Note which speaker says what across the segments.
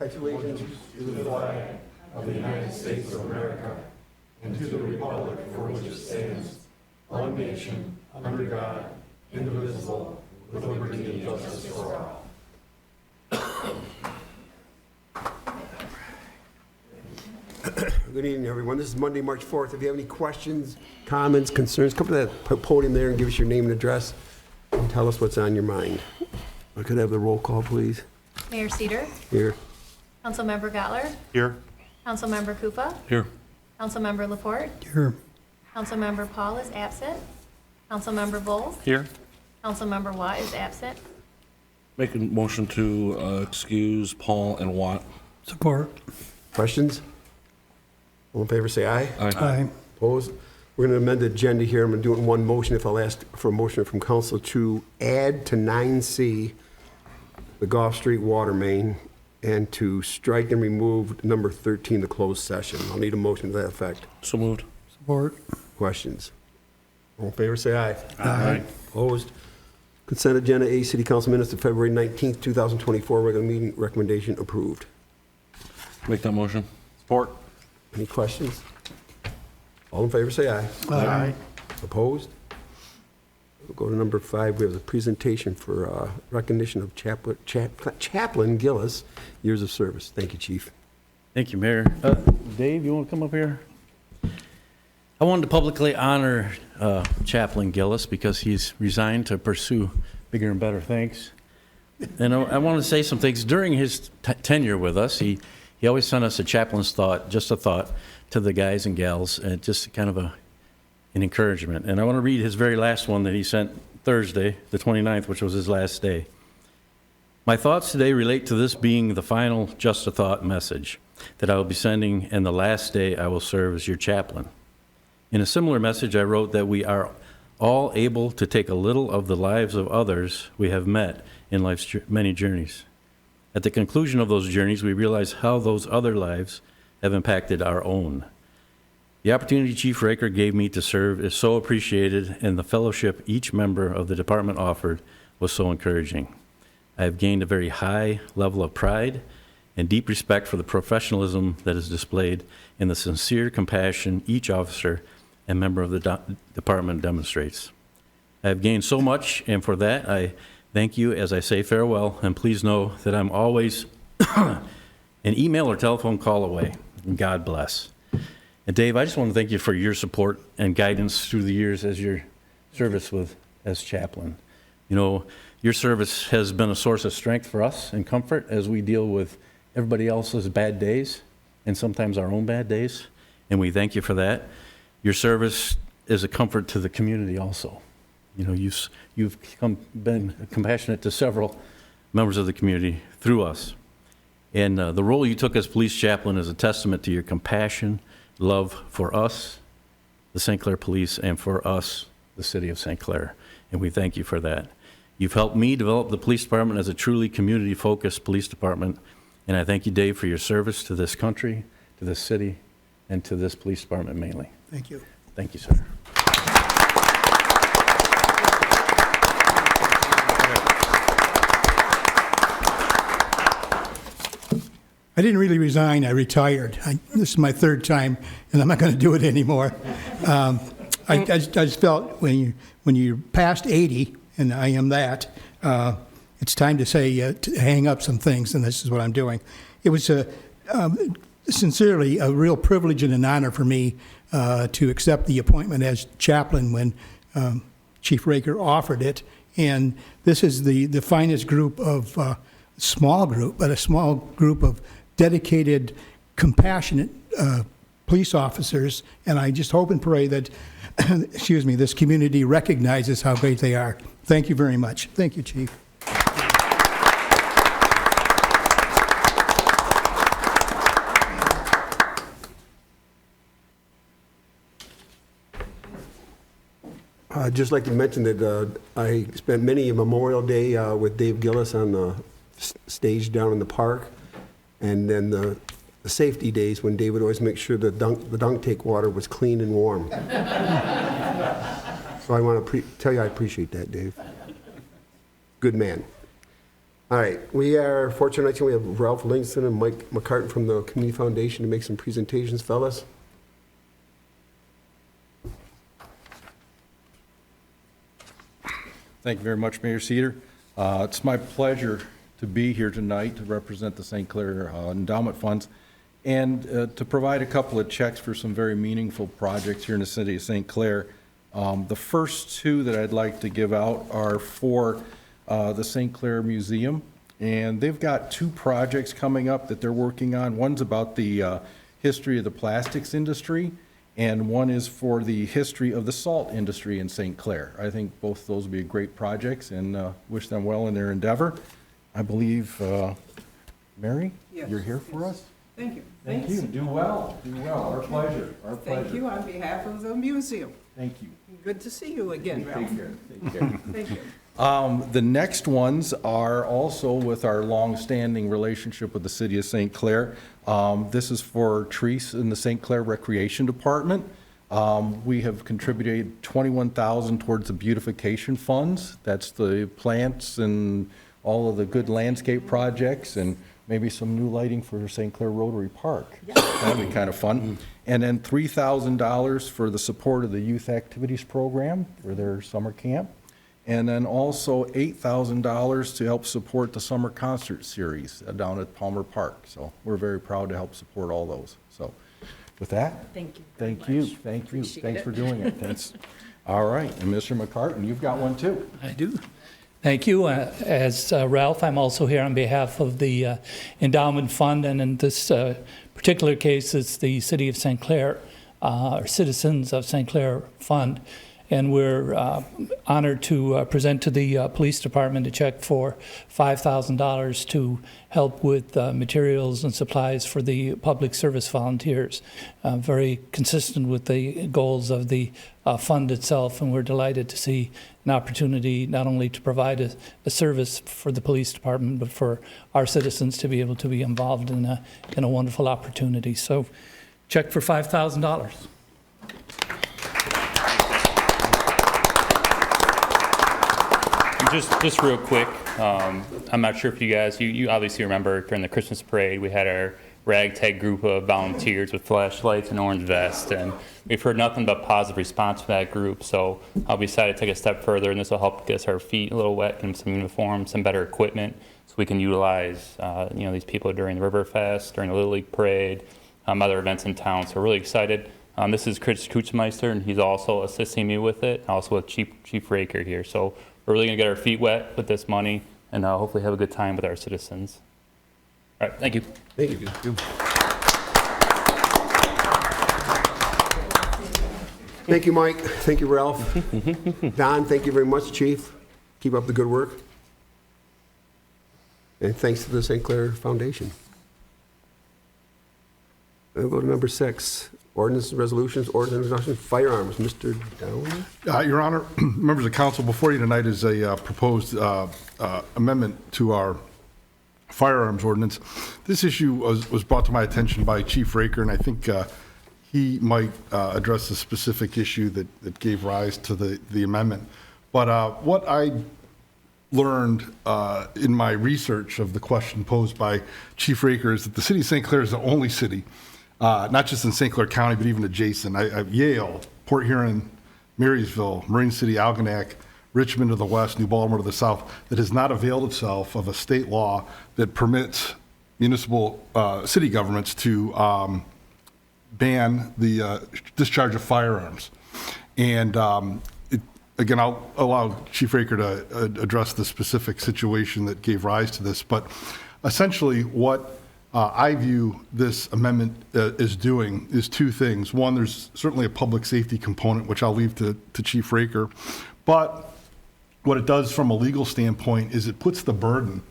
Speaker 1: pledge allegiance to the flag of the United States of America and to the republic for which it stands, one nation, under God, indivisible, with liberty and justice for all. Good evening, everyone. This is Monday, March 4th. If you have any questions, comments, concerns, come to that podium there and give us your name and address and tell us what's on your mind. I could have the roll call, please.
Speaker 2: Mayor Cedar.
Speaker 1: Here.
Speaker 2: Councilmember Gottler.
Speaker 3: Here.
Speaker 2: Councilmember Koufa.
Speaker 3: Here.
Speaker 2: Councilmember Laporte.
Speaker 1: Here.
Speaker 2: Councilmember Paul is absent. Councilmember Bowles.
Speaker 3: Here.
Speaker 2: Councilmember Watt is absent.
Speaker 3: Make a motion to excuse Paul and Watt.
Speaker 4: Support.
Speaker 1: Questions? All in favor, say aye.
Speaker 4: Aye.
Speaker 1: Opposed? We're going to amend the agenda here. I'm going to do it in one motion. If I'll ask for a motion from council to add to 9C the Gulf Street water main and to strike and remove number 13, the closed session. I'll need a motion to that effect.
Speaker 3: So moved.
Speaker 4: Support.
Speaker 1: Questions? All in favor, say aye.
Speaker 3: Aye.
Speaker 1: Opposed? Consent agenda A, City Council minutes of February 19th, 2024, regular meeting recommendation approved.
Speaker 3: Make that motion. Support.
Speaker 1: Any questions? All in favor, say aye.
Speaker 4: Aye.
Speaker 1: Opposed? We'll go to number 5. We have the presentation for recognition of Chaplain Gillis, years of service. Thank you, Chief.
Speaker 5: Thank you, Mayor. Dave, you want to come up here? I wanted to publicly honor Chaplain Gillis because he's resigned to pursue bigger and better things. And I want to say some things. During his tenure with us, he always sent us a chaplain's thought, just a thought, to the guys and gals, and just kind of an encouragement. And I want to read his very last one that he sent Thursday, the 29th, which was his last day. My thoughts today relate to this being the final just a thought message that I will be sending, and the last day I will serve as your chaplain. In a similar message, I wrote that we are all able to take a little of the lives of others we have met in life's many journeys. At the conclusion of those journeys, we realize how those other lives have impacted our own. The opportunity Chief Raker gave me to serve is so appreciated, and the fellowship each member of the department offered was so encouraging. I have gained a very high level of pride and deep respect for the professionalism that is displayed and the sincere compassion each officer and member of the department demonstrates. I have gained so much, and for that I thank you as I say farewell, and please know that I'm always an email or telephone call away. And God bless. And Dave, I just want to thank you for your support and guidance through the years as your service as chaplain. You know, your service has been a source of strength for us and comfort as we deal with everybody else's bad days and sometimes our own bad days, and we thank you for that. Your service is a comfort to the community also. You know, you've been compassionate to several members of the community through us. And the role you took as police chaplain is a testament to your compassion, love for us, the St. Clair Police, and for us, the city of St. Clair. And we thank you for that. You've helped me develop the police department as a truly community-focused police department. And I thank you, Dave, for your service to this country, to this city, and to this police department mainly.
Speaker 4: Thank you.
Speaker 5: Thank you, sir.
Speaker 4: I didn't really resign. I retired. This is my third time, and I'm not going to do it anymore. I just felt when you're past 80, and I am that, it's time to say to hang up some things, and this is what I'm doing. It was sincerely a real privilege and an honor for me to accept the appointment as chaplain when Chief Raker offered it. And this is the finest group of small group of dedicated, compassionate police officers. And I just hope and pray that, excuse me, this community recognizes how great they are. Thank you very much. Thank you, Chief.
Speaker 1: I'd just like to mention that I spent many a Memorial Day with Dave Gillis on the stage down in the park, and then the safety days when Dave would always make sure the dunk tank water was clean and warm. So I want to tell you I appreciate that, Dave. Good man. All right, we are fortunate tonight, we have Ralph Livingston and Mike McCartan from the Community Foundation to make some presentations, fellas.
Speaker 6: Thank you very much, Mayor Cedar. It's my pleasure to be here tonight to represent the St. Clair Endowment Funds and to provide a couple of checks for some very meaningful projects here in the city of St. Clair. The first two that I'd like to give out are for the St. Clair Museum, and they've got two projects coming up that they're working on. One's about the history of the plastics industry, and one is for the history of the salt industry in St. Clair. I think both of those will be great projects, and wish them well in their endeavor. I believe, Mary,
Speaker 7: Yes.
Speaker 6: you're here for us?
Speaker 7: Thank you.
Speaker 6: Thank you. Do well, do well. Our pleasure, our pleasure.
Speaker 7: Thank you on behalf of the museum.
Speaker 6: Thank you.
Speaker 7: Good to see you again, Ralph.
Speaker 6: Take care, take care.
Speaker 7: Thank you.
Speaker 6: The next ones are also with our long-standing relationship with the city of St. Clair. This is for Treese in the St. Clair Recreation Department. We have contributed $21,000 towards the beautification funds. That's the plants and all of the good landscape projects and maybe some new lighting for St. Clair Rotary Park. That'd be kind of fun. And then $3,000 for the support of the youth activities program for their summer camp. And then also $8,000 to help support the summer concert series down at Palmer Park. So we're very proud to help support all those. So with that,
Speaker 2: Thank you.
Speaker 6: thank you, thank you. Thanks for doing it. Thanks. All right, and Mr. McCartan, you've got one too.
Speaker 8: I do. Thank you. As Ralph, I'm also here on behalf of the Endowment Fund, and in this particular case, it's the City of St. Clair, or Citizens of St. Clair Fund. And we're honored to present to the police department a check for $5,000 to help with materials and supplies for the public service volunteers. Very consistent with the goals of the fund itself, and we're delighted to see an opportunity not only to provide a service for the police department, but for our citizens to be able to be involved in a wonderful opportunity. So, check for $5,000.
Speaker 9: Just real quick, I'm not sure if you guys, you obviously remember during the Christmas parade, we had our ragtag group of volunteers with flashlights and orange vests, and we've heard nothing but positive response from that group, so I'll be decided to take a step further, and this will help get us our feet a little wet and some uniforms, some better equipment, so we can utilize, these people during the River Fest, during the Little League Parade, other events in town, so we're really excited. This is Chris Kuchmeister, and he's also assisting me with it, also with Chief Raker here, so we're really going to get our feet wet with this money and hopefully have a good time with our citizens. All right, thank you.
Speaker 1: Thank you. Thank you, Mike. Thank you, Ralph. Don, thank you very much, Chief. Keep up the good work. And thanks to the St. Clair Foundation. We'll go to number 6. Ordinance and resolutions, ordinance and resolutions, firearms. Mr. Downey?
Speaker 10: Your Honor, members of council, before you tonight is a proposed amendment to our firearms ordinance. This issue was brought to my attention by Chief Raker, and I think he might address the specific issue that gave rise to the amendment. But what I learned in my research of the question posed by Chief Raker is that the city of St. Clair is the only city, not just in St. Clair County, but even adjacent. I have Yale, Port Huron, Marysville, Marine City, Algonac, Richmond to the west, New Baltimore to the south, that has not availed itself of a state law that permits municipal city governments to ban the discharge of firearms. And again, I'll allow Chief Raker to address the specific situation that gave rise to this, but essentially what I view this amendment as doing is two things. One, there's certainly a public safety component, which I'll leave to Chief Raker, but what it does from a legal standpoint is it puts the burden,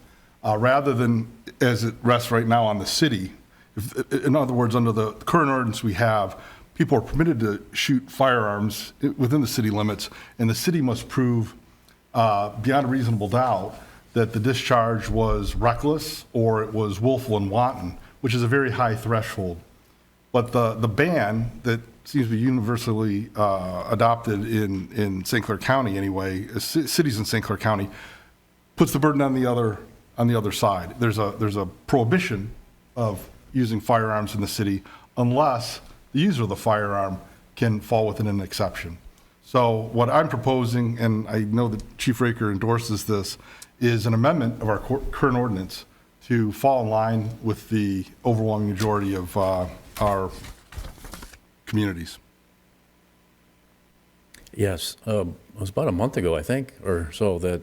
Speaker 10: rather than as it rests right now on the city. In other words, under the current ordinance we have, people are permitted to shoot firearms within the city limits, and the city must prove beyond a reasonable doubt that the discharge was reckless or it was willful and wanton, which is a very high threshold. But the ban that seems to be universally adopted in St. Clair County anyway, cities in St. Clair County, puts the burden on the other on the other side. There's a prohibition of using firearms in the city unless the user of the firearm can fall within an exception. So what I'm proposing, and I know that Chief Raker endorses this, is an amendment of our current ordinance to fall in line with the overwhelming majority of our communities.
Speaker 5: Yes, it was about a month ago, I think, or so, that,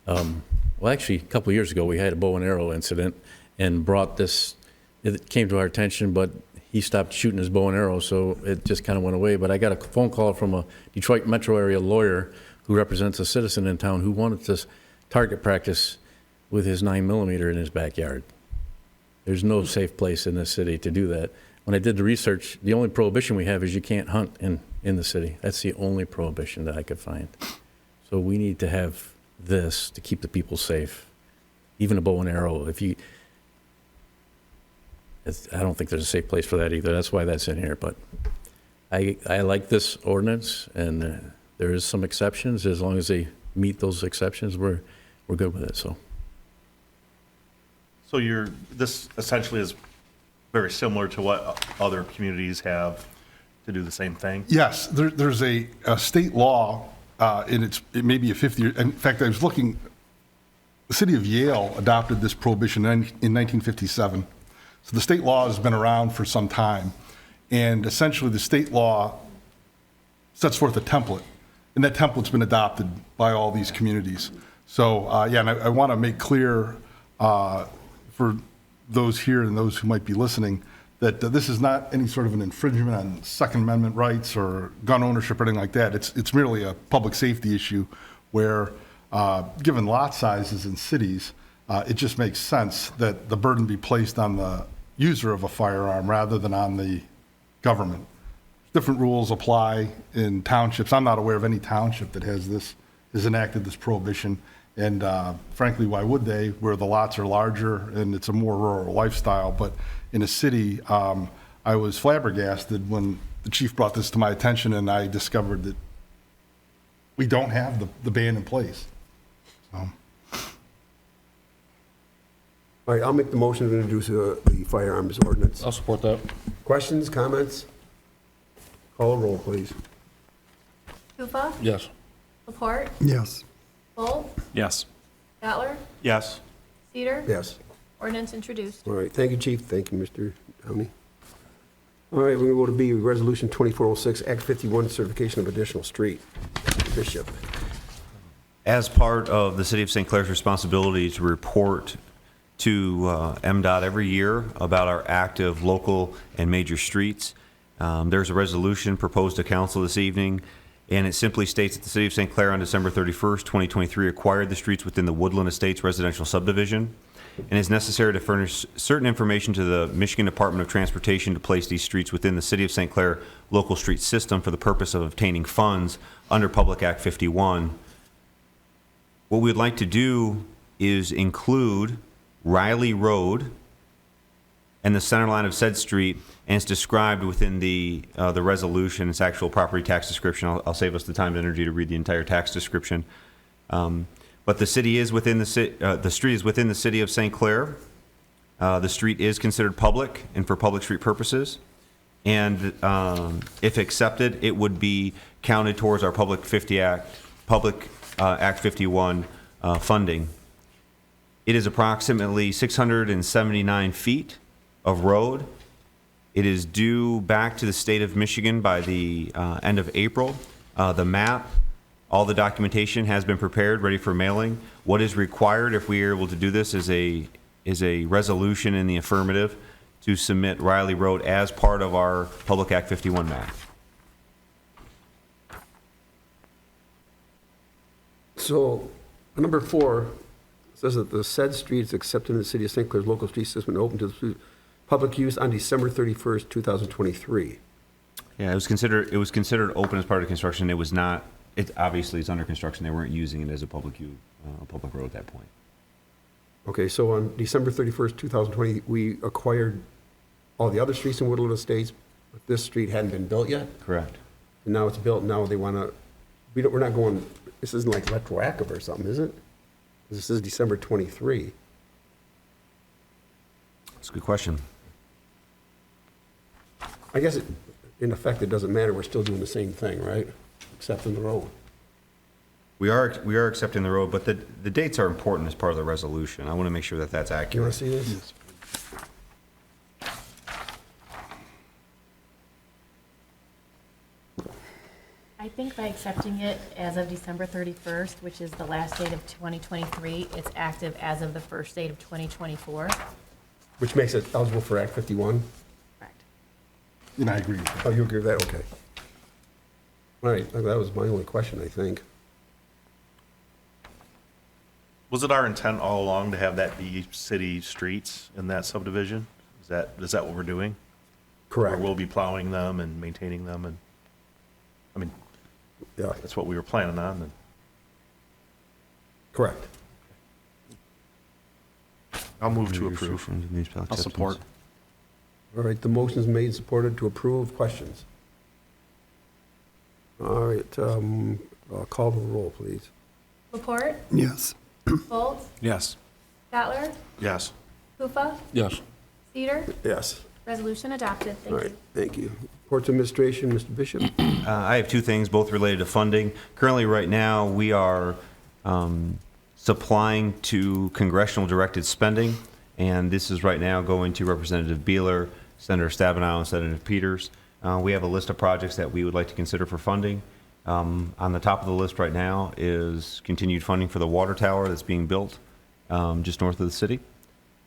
Speaker 5: well, actually, a couple of years ago, we had a bow and arrow incident and brought this, it came to our attention, but he stopped shooting his bow and arrow, so it just kind of went away. But I got a phone call from a Detroit metro area lawyer who represents a citizen in town who wanted to target practice with his 9mm in his backyard. There's no safe place in this city to do that. When I did the research, the only prohibition we have is you can't hunt in the city. That's the only prohibition that I could find. So we need to have this to keep the people safe. Even a bow and arrow, I don't think there's a safe place for that either. That's why that's in here. But I like this ordinance, and there is some exceptions. As long as they meet those exceptions, we're good with it. So
Speaker 11: this essentially is very similar to what other communities have to do the same thing?
Speaker 10: Yes, there's a state law, and it may be a 50-year, in fact, I was looking, the city of Yale adopted this prohibition in 1957. So the state law has been around for some time, and essentially the state law sets forth a template, and that template's been adopted by all these communities. So, yeah, and I want to make clear for those here and those who might be listening that this is not any sort of an infringement on Second Amendment rights or gun ownership or anything like that. It's merely a public safety issue where, given lot sizes in cities, it just makes sense that the burden be placed on the user of a firearm rather than on the government. Different rules apply in townships. I'm not aware of any township that has enacted this prohibition. And frankly, why would they, where the lots are larger and it's a more rural lifestyle? But in a city, I was flabbergasted when the chief brought this to my attention and I discovered that we don't have the ban in place. So.
Speaker 1: All right, I'll make the motion to introduce the firearms ordinance.
Speaker 3: I'll support that.
Speaker 1: Questions, comments? Call a roll, please.
Speaker 2: Kufa?
Speaker 3: Yes.
Speaker 2: Laporte?
Speaker 4: Yes.
Speaker 2: Volk?
Speaker 11: Yes.
Speaker 2: Stotler?
Speaker 11: Yes.
Speaker 2: Cedar?
Speaker 1: Yes.
Speaker 2: Ordinance introduced.
Speaker 1: All right, thank you, Chief. Thank you, Mr. Downey. All right, we're going to go to B, Resolution 2406, Act 51, Certification of Additional Street. Bishop.
Speaker 12: As part of the City of St. Clair's responsibility to report to MDOT every year about our active local and major streets, there's a resolution proposed to council this evening, and it simply states that the City of St. Clair on December 31st, 2023 acquired the streets within the Woodland Estates residential subdivision and is necessary to furnish certain information to the Michigan Department of Transportation to place these streets within the City of St. Clair local street system for the purpose of obtaining funds under Public Act 51. What we'd like to do is include Riley Road and the center line of said street, and it's described within the resolution, its actual property tax description. I'll save us the time and energy to read the entire tax description. But the city is within the street is within the City of St. Clair. The street is considered public and for public street purposes, and if accepted, it would be counted towards our Public Act 51 funding. It is approximately 679 feet of road. It is due back to the state of Michigan by the end of April. The map, all the documentation has been prepared, ready for mailing. What is required, if we are able to do this, is a resolution in the affirmative to submit Riley Road as part of our Public Act 51 map.
Speaker 1: So, number 4 says that the said street is accepted in the City of St. Clair's local street system and open to the public use on December 31st, 2023.
Speaker 12: Yeah, it was considered open as part of construction. It was not. It obviously it's under construction. They weren't using it as a public road at that point.
Speaker 1: Okay, so on December 31st, 2020, we acquired all the other streets in Woodland Estates, but this street hadn't been built yet?
Speaker 12: Correct.
Speaker 1: And now it's built, now they want to, we're not going, this isn't like retroactive or something, is it? This is December 23.
Speaker 12: That's a good question.
Speaker 1: I guess in effect, it doesn't matter. We're still doing the same thing, right? Accepting the road.
Speaker 12: We are accepting the road, but the dates are important as part of the resolution. I want to make sure that that's
Speaker 1: You want
Speaker 12: accurate.
Speaker 1: to see this?
Speaker 2: I think by accepting it as of December 31st, which is the last date of 2023, it's active as of the first date of 2024.
Speaker 1: Which makes it eligible for Act 51?
Speaker 2: Correct.
Speaker 10: And I agree with that.
Speaker 1: Oh, you agree with that? Okay. All right, that was my only question, I think.
Speaker 11: Was it our intent all along to have that be city streets in that subdivision? Is that what we're doing?
Speaker 1: Correct.
Speaker 11: Or we'll be plowing them and maintaining them and, I mean,
Speaker 1: Yeah,
Speaker 11: that's what we were planning on and.
Speaker 1: correct.
Speaker 11: I'll move to approve.
Speaker 3: I'll support.
Speaker 1: All right, the motion's made and supported to approve. Questions? All right, call the roll, please.
Speaker 2: Laporte,
Speaker 10: Yes.
Speaker 2: Folds,
Speaker 3: Yes.
Speaker 2: Stotler,
Speaker 11: Yes.
Speaker 2: Pufa,
Speaker 3: Yes.
Speaker 2: Cedar.
Speaker 1: Yes.
Speaker 2: Resolution adopted.
Speaker 1: All
Speaker 2: Thank
Speaker 1: right,
Speaker 2: you.
Speaker 1: thank you. Reports of Administration, Mr. Bishop.
Speaker 12: I have two things, both related to funding. Currently, right now, we are supplying to congressional directed spending, and this is right now going to Representative Beeler, Senator Stabenow, and Senator Peters. We have a list of projects that we would like to consider for funding. On the top of the list right now is continued funding for the water tower that's being built just north of the city,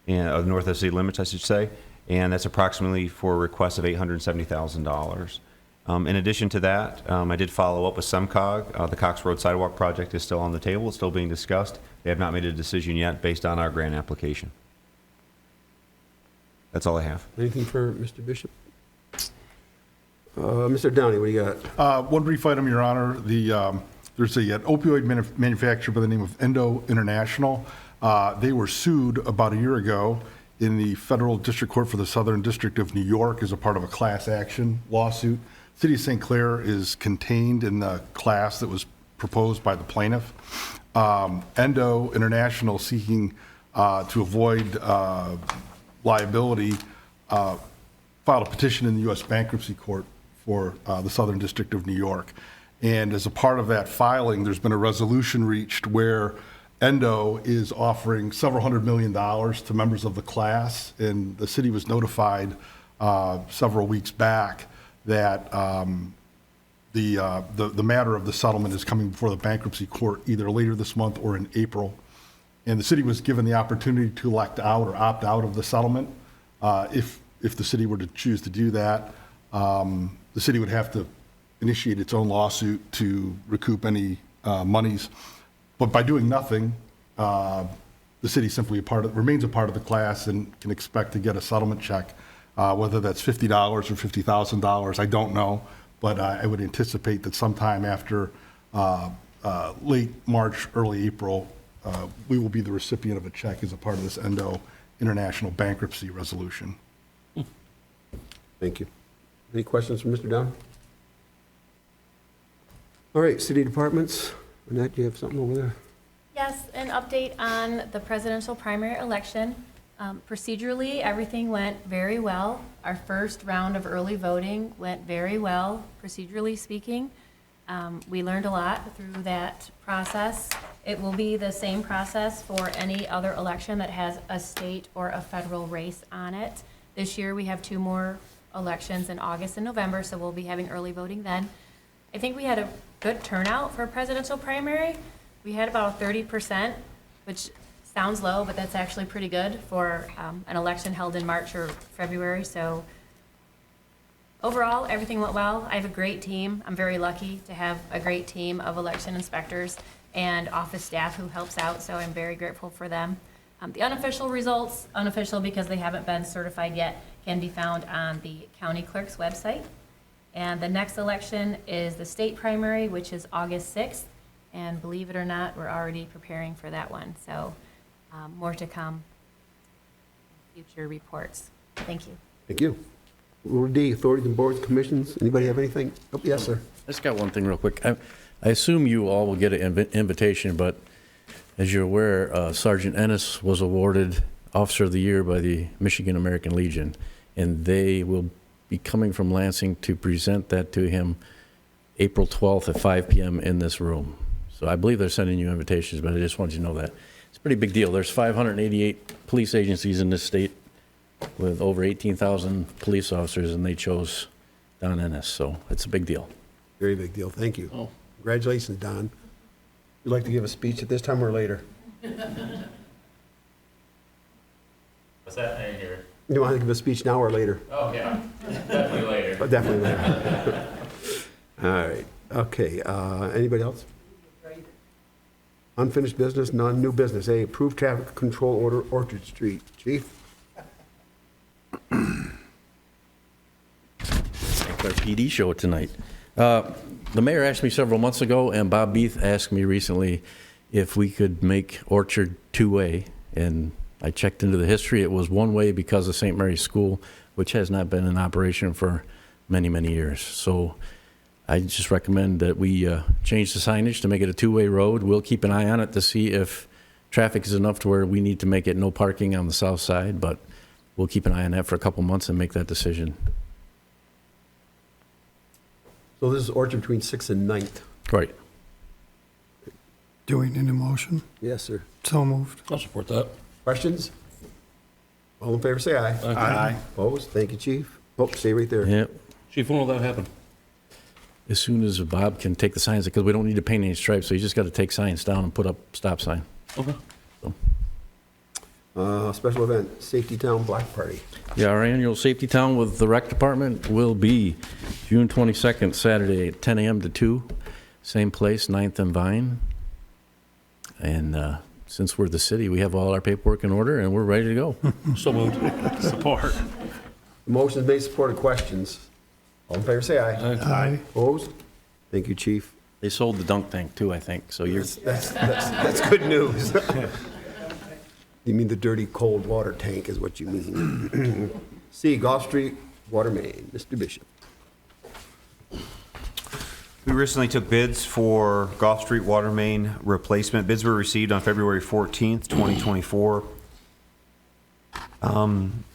Speaker 12: and north of the city limits, I should say, and that's approximately for a request of $870,000. In addition to that, I did follow up with SEMCOG. The Cox Road Sidewalk project is still on the table. It's still being discussed. They have not made a decision yet based on our grant application. That's all I have.
Speaker 1: Anything for Mr. Bishop? Mr. Downey, what do you got?
Speaker 10: One brief item, Your Honor. There's an opioid manufacturer by the name of Endo International. They were sued about a year ago in the Federal District Court for the Southern District of New York as a part of a class action lawsuit. City of St. Clair is contained in the class that was proposed by the plaintiff. Endo International, seeking to avoid liability, filed a petition in the U.S. Bankruptcy Court for the Southern District of New York. And as a part of that filing, there's been a resolution reached where Endo is offering several $100 million to members of the class, and the city was notified several weeks back that the matter of the settlement is coming before the bankruptcy court either later this month or in April. And the city was given the opportunity to elect out or opt out of the settlement. If the city were to choose to do that, the city would have to initiate its own lawsuit to recoup any monies. But by doing nothing, the city simply remains a part of the class and can expect to get a settlement check, whether that's $50 or $50,000, I don't know. But I would anticipate that sometime after late March, early April, we will be the recipient of a check as a part of this Endo International bankruptcy resolution.
Speaker 1: Thank you. Any questions from Mr. Downey? All right, city departments. Annette, you have something over there?
Speaker 2: Yes, an update on the presidential primary election. Procedurally, everything went very well. Our first round of early voting went very well, procedurally speaking. We learned a lot through that process. It will be the same process for any other election that has a state or a federal race on it. This year, we have 2 more elections in August and November, so we'll be having early voting then. I think we had a good turnout for a presidential primary. We had about 30%, which sounds low, but that's actually pretty good for an election held in March or February. So overall, everything went well. I have a great team. I'm very lucky to have a great team of election inspectors and office staff who helps out, so I'm very grateful for them. The unofficial results, unofficial because they haven't been certified yet, can be found on the county clerk's website. And the next election is the state primary, which is August 6th. And believe it or not, we're already preparing for that one. So more to come in future reports. Thank you.
Speaker 1: Thank you. Rule D, authorities and boards, commissions. Anybody have anything? Oh, yes, sir.
Speaker 5: I just got one thing real quick. I assume you all will get an invitation, but as you're aware, Sergeant Ennis was awarded Officer of the Year by the Michigan American Legion, and they will be coming from Lansing to present that to him April 12th at 5 p.m. in this room. So I believe they're sending you invitations, but I just wanted you to know that. It's a pretty big deal. There's 588 police agencies in this state with over 18,000 police officers, and they chose Don Ennis, so it's a big deal.
Speaker 1: Very big deal. Thank you. Congratulations, Don. You'd like to give a speech at this time or later?
Speaker 9: What's that? I didn't hear.
Speaker 1: You want to give a speech now or later?
Speaker 9: Oh, yeah, definitely later.
Speaker 1: Oh, definitely later. All right. Okay. Anybody else? Unfinished business, none. New business. A, approved traffic control order, Orchard Street. Chief?
Speaker 5: Our PD show tonight. The mayor asked me several months ago, and Bob Beath asked me recently if we could make Orchard two-way, and I checked into the history. It was one way because of St. Mary's School, which has not been in operation for many, many years. So I just recommend that we change the signage to make it a two-way road. We'll keep an eye on it to see if traffic is enough to where we need to make it no parking on the south side, but we'll keep an eye on that for a couple months and make that decision.
Speaker 1: So this is Orchard between 6th and 9th.
Speaker 5: Right.
Speaker 13: Do we need a motion?
Speaker 1: Yes, sir.
Speaker 13: So moved.
Speaker 3: I'll support that.
Speaker 1: Questions? All in favor, say aye.
Speaker 3: Aye.
Speaker 1: Opposed? Thank you, Chief. Oh, stay right there.
Speaker 5: Yep.
Speaker 3: Chief, when will that happen?
Speaker 5: As soon as Bob can take the signs, because we don't need to paint any stripes, so you just got to take signs down and put up stop sign.
Speaker 3: Okay.
Speaker 1: Special event, Safety Town Block Party.
Speaker 5: Yeah, our annual Safety Town with the Rec Department will be June 22nd, Saturday, at 10 a.m. to 2. Same place, 9th and Vine. And since we're the city, we have all our paperwork in order, and we're ready to go.
Speaker 3: So moved. Support.
Speaker 1: Motion's made, supported. Questions? All in favor, say aye.
Speaker 13: Aye.
Speaker 1: Opposed? Thank you, Chief.
Speaker 5: They sold the dunk tank, too, I think, so you're...
Speaker 1: That's good news. You mean the dirty cold water tank is what you mean. C, Gulf Street Water Main. Mr. Bishop.
Speaker 12: We recently took bids for Gulf Street Water Main replacement. Bids were received on February 14th, 2024.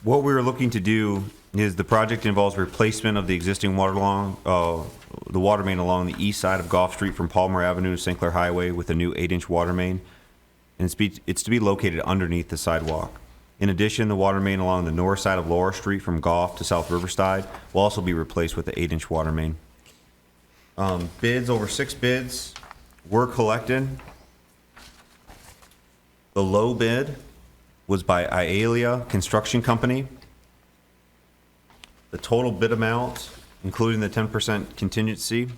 Speaker 12: What we were looking to do is the project involves replacement of the existing water main along the east side of Gulf Street from Palmer Avenue to St. Clair Highway with a new 8-inch water main. And it's to be located underneath the sidewalk. In addition, the water main along the north side of Laura Street from Gulf to South Riverside will also be replaced with the 8-inch water main. Bids, over 6 bids were collected. The low bid was by Ialia Construction Company. The total bid amount, including the 10% contingency,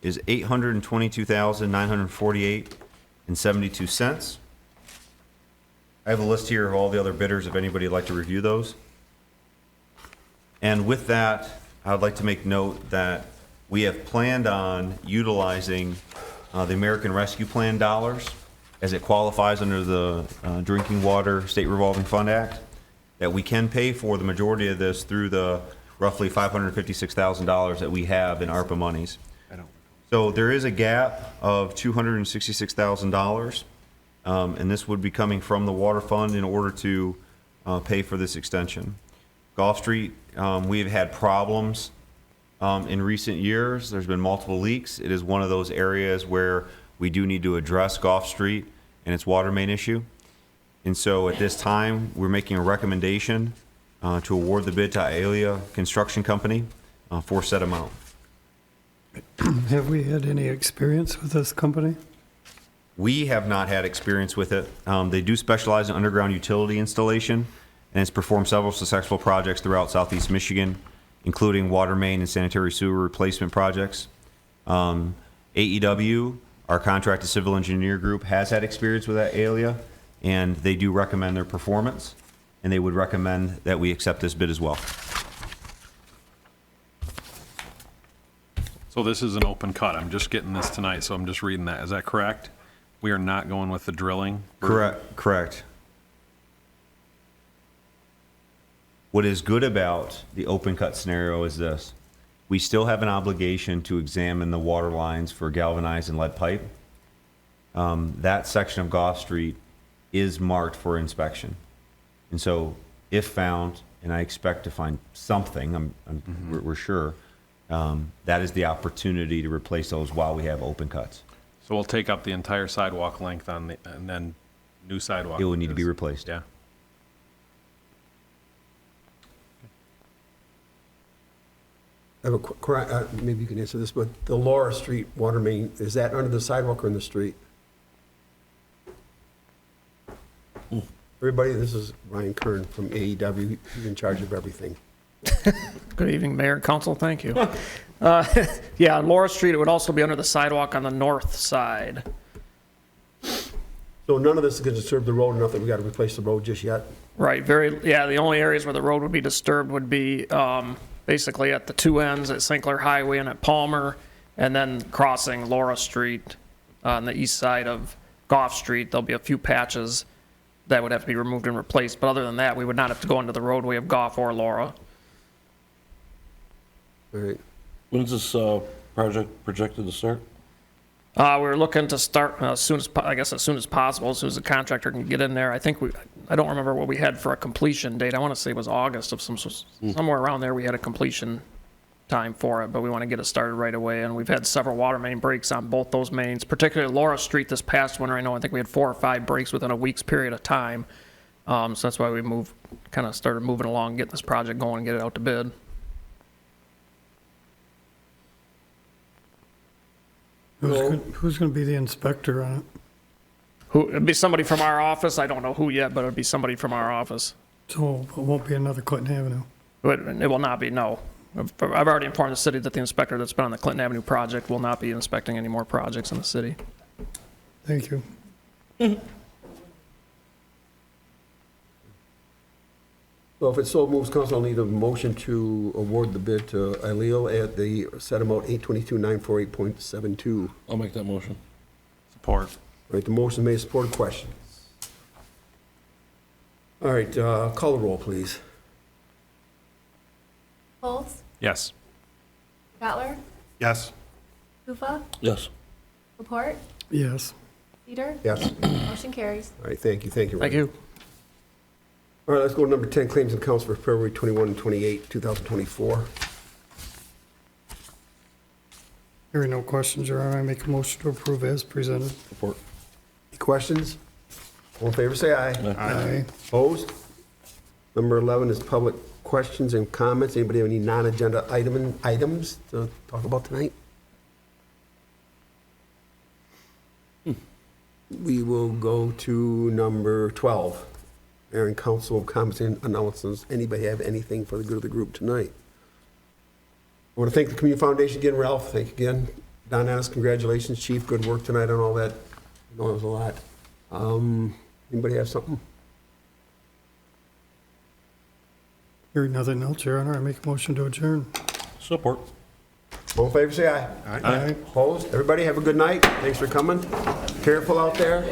Speaker 12: is $822,948.72. I have a list here of all the other bidders if anybody would like to review those. And with that, I would like to make note that we have planned on utilizing the American Rescue Plan dollars as it qualifies under the Drinking Water State Revolving Fund Act, that we can pay for the majority of this through the roughly $556,000 that we have in ARPA monies. So there is a gap of $266,000. And this would be coming from the water fund in order to pay for this extension. Gulf Street, we've had problems in recent years. There's been multiple leaks. It is one of those areas where we do need to address Gulf Street and its water main issue. And so at this time, we're making a recommendation to award the bid to Ialia Construction Company for said amount.
Speaker 13: Have we had any experience with this company?
Speaker 12: We have not had experience with it. They do specialize in underground utility installation and has performed several successful projects throughout Southeast Michigan, including water main and sanitary sewer replacement projects. AEW, our contracted civil engineer group, has had experience with that Ialia, and they do recommend their performance, and they would recommend that we accept this bid as well.
Speaker 14: So this is an open cut. I'm just getting this tonight, so I'm just reading that. Is that correct? We are not going with the drilling?
Speaker 12: Correct. What is good about the open cut scenario is this. We still have an obligation to examine the water lines for galvanized and lead pipe. That section of Gulf Street is marked for inspection. And so if found, and I expect to find something, we're sure, that is the opportunity to replace those while we have open cuts.
Speaker 14: So we'll take up the entire sidewalk length on the, and then new sidewalk.
Speaker 12: It will need to be replaced.
Speaker 14: Yeah.
Speaker 1: I have maybe you can answer this, but the Laura Street water main, is that under the sidewalk or in the street? Everybody, this is Ryan Kern from AEW. He's in charge of everything.
Speaker 15: Good evening, Mayor and Council. Thank you. Yeah, on Laura Street, it would also be under the sidewalk on the north side.
Speaker 1: So none of this is going to disturb the road enough that we got to replace the road just yet?
Speaker 15: Right, yeah, the only areas where the road would be disturbed would be basically at the two ends at St. Clair Highway and at Palmer, and then crossing Laura Street on the east side of Goff Street. There'll be a few patches that would have to be removed and replaced, but other than that, we would not have to go into the roadway of Goff or Laura.
Speaker 1: All right.
Speaker 3: When's this project projected to start?
Speaker 15: We're looking to start as soon as possible, as soon as the contractor can get in there. I don't remember what we had for a completion date. I want to say it was August of somewhere around there. We had a completion time for it, but we want to get it started right away. And we've had several water main breaks on both those mains, particularly Laura Street this past winter. I think we had 4 or 5 breaks within a week's period of time. So that's why we started moving along, getting this project going and get it out to bid.
Speaker 13: Who's going to be the inspector on it?
Speaker 15: It'd be somebody from our office. I don't know who yet, but it'd be somebody from our office.
Speaker 13: So it won't be another Clinton Avenue?
Speaker 15: It will not be, no. I've already informed the city that the inspector that's been on the Clinton Avenue project will not be inspecting any more projects in the city.
Speaker 13: Thank you.
Speaker 1: Well, if it so moves, council, I'll need a motion to award the bid to Alil at the set amount 822,948.72.
Speaker 3: I'll make that motion.
Speaker 14: Support.
Speaker 1: All right, the motion made, supported, questions. All right, call the roll, please.
Speaker 2: Folds,
Speaker 14: Yes.
Speaker 2: Cutler,
Speaker 11: Yes.
Speaker 2: Kufa,
Speaker 3: Yes.
Speaker 2: Laporte,
Speaker 13: Yes.
Speaker 2: Cedar.
Speaker 1: Yes.
Speaker 2: Motion carries.
Speaker 1: All right, thank you, Ryan.
Speaker 15: Thank you.
Speaker 1: All right, let's go to number 10, claims and accounts for February 21 and 28, 2024.
Speaker 13: Hearing no questions, Your Honor, I make a motion to approve as presented.
Speaker 3: Support.
Speaker 1: Any questions? All in favor, say aye.
Speaker 13: Aye.
Speaker 1: Opposed? Number 11 is public questions and comments. Anybody have any non-agenda items to talk about tonight? We will go to number 12. Mayor and council comments and announcements. Anybody have anything for the good of the group tonight? I want to thank the Community Foundation again, Ralph. Thank you again. Don Annis, congratulations, Chief. Good work tonight on all that. I know it was a lot. Anybody have something?
Speaker 13: Hearing nothing else, Your Honor, I make a motion to adjourn.
Speaker 3: Support.
Speaker 1: All in favor, say aye.
Speaker 13: Aye.
Speaker 1: Opposed? Everybody have a good night. Thanks for coming. Careful out there.